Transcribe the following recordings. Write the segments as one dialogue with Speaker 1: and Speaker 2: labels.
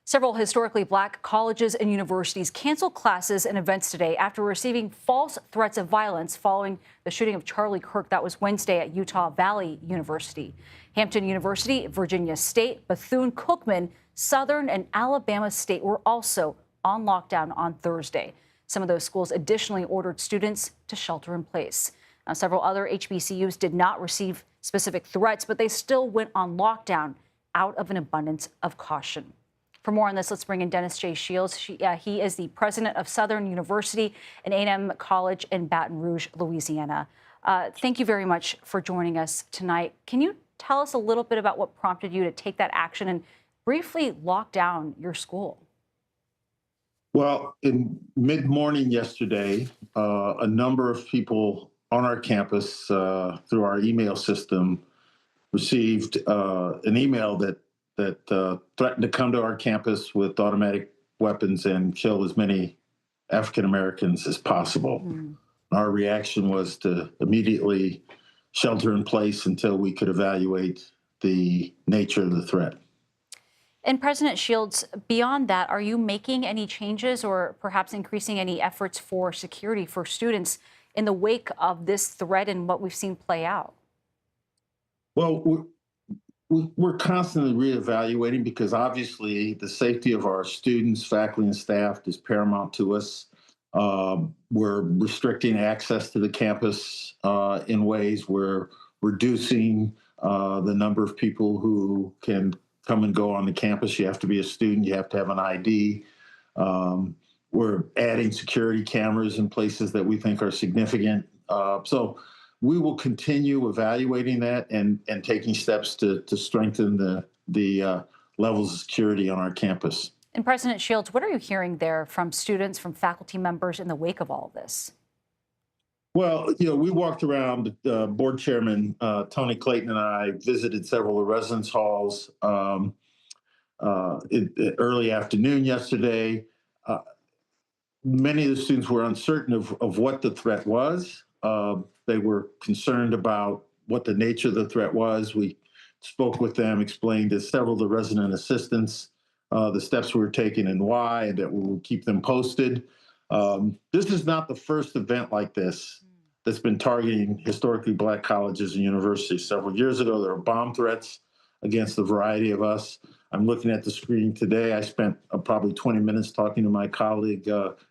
Speaker 1: Several historically black colleges and universities canceled classes and events today after receiving false threats of violence following the shooting of Charlie Kirk. That was Wednesday at Utah Valley University. Hampton University, Virginia State, Bethune-Cookman, Southern, and Alabama State were also on lockdown on Thursday. Some of those schools additionally ordered students to shelter in place. Now, several other HBCUs did not receive specific threats, but they still went on lockdown out of an abundance of caution. For more on this, let's bring in Dennis J. Shields. He is the president of Southern University and A&M College in Baton Rouge, Louisiana. Thank you very much for joining us tonight. Can you tell us a little bit about what prompted you to take that action and briefly lock down your school?
Speaker 2: Well, in mid-morning yesterday, a number of people on our campus through our email system received an email that threatened to come to our campus with automatic weapons and kill as many African Americans as possible. Our reaction was to immediately shelter in place until we could evaluate the nature of the threat.
Speaker 1: And President Shields, beyond that, are you making any changes or perhaps increasing any efforts for security for students in the wake of this threat and what we've seen play out?
Speaker 2: Well, we're constantly reevaluating because obviously the safety of our students, faculty, and staff is paramount to us. We're restricting access to the campus in ways. We're reducing the number of people who can come and go on the campus. You have to be a student. You have to have an ID. We're adding security cameras in places that we think are significant. So we will continue evaluating that and taking steps to strengthen the levels of security on our campus.
Speaker 1: And President Shields, what are you hearing there from students, from faculty members in the wake of all of this?
Speaker 2: Well, we walked around, board chairman Tony Clayton and I visited several of the residence halls early afternoon yesterday. Many of the students were uncertain of what the threat was. They were concerned about what the nature of the threat was. We spoke with them, explained to several of the resident assistants the steps we were taking and why, and that we will keep them posted. This is not the first event like this that's been targeting historically black colleges and universities. Several years ago, there were bomb threats against a variety of us. I'm looking at the screen today. I spent probably 20 minutes talking to my colleague,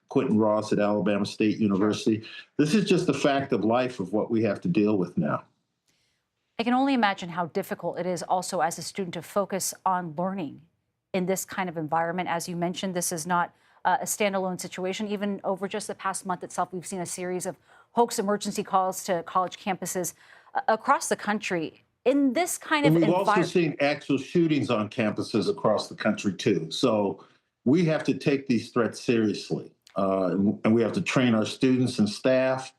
Speaker 2: Quentin Ross at Alabama State University. This is just a fact of life of what we have to deal with now.
Speaker 1: I can only imagine how difficult it is also as a student to focus on learning in this kind of environment. As you mentioned, this is not a standalone situation. Even over just the past month itself, we've seen a series of hoax emergency calls to college campuses across the country. In this kind of environment,
Speaker 2: we've also seen actual shootings on campuses across the country too. So we have to take these threats seriously, and we have to train our students and staff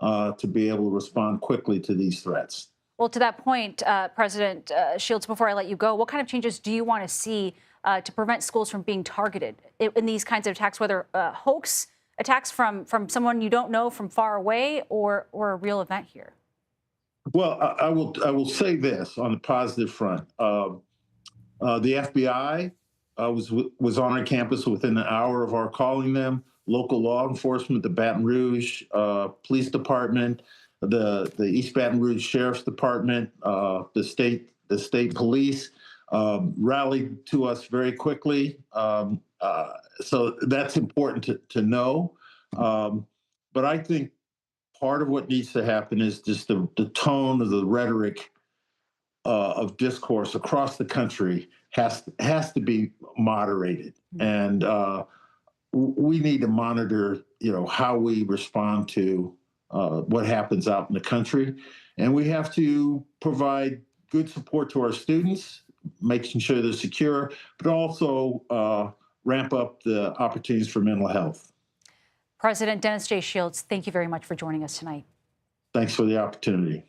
Speaker 2: to be able to respond quickly to these threats.
Speaker 1: Well, to that point, President Shields, before I let you go, what kind of changes do you want to see to prevent schools from being targeted in these kinds of attacks, whether hoax attacks from someone you don't know from far away or a real event here?
Speaker 2: Well, I will say this on the positive front. The FBI was on our campus within an hour of our calling them. Local law enforcement, the Baton Rouge Police Department, the East Baton Rouge Sheriff's Department, the state police rallied to us very quickly. So that's important to know. But I think part of what needs to happen is just the tone of the rhetoric of discourse across the country has to be moderated, and we need to monitor, how we respond to what happens out in the country, and we have to provide good support to our students, making sure they're secure, but also ramp up the opportunities for mental health.
Speaker 1: President Dennis J. Shields, thank you very much for joining us tonight.
Speaker 2: Thanks for the opportunity.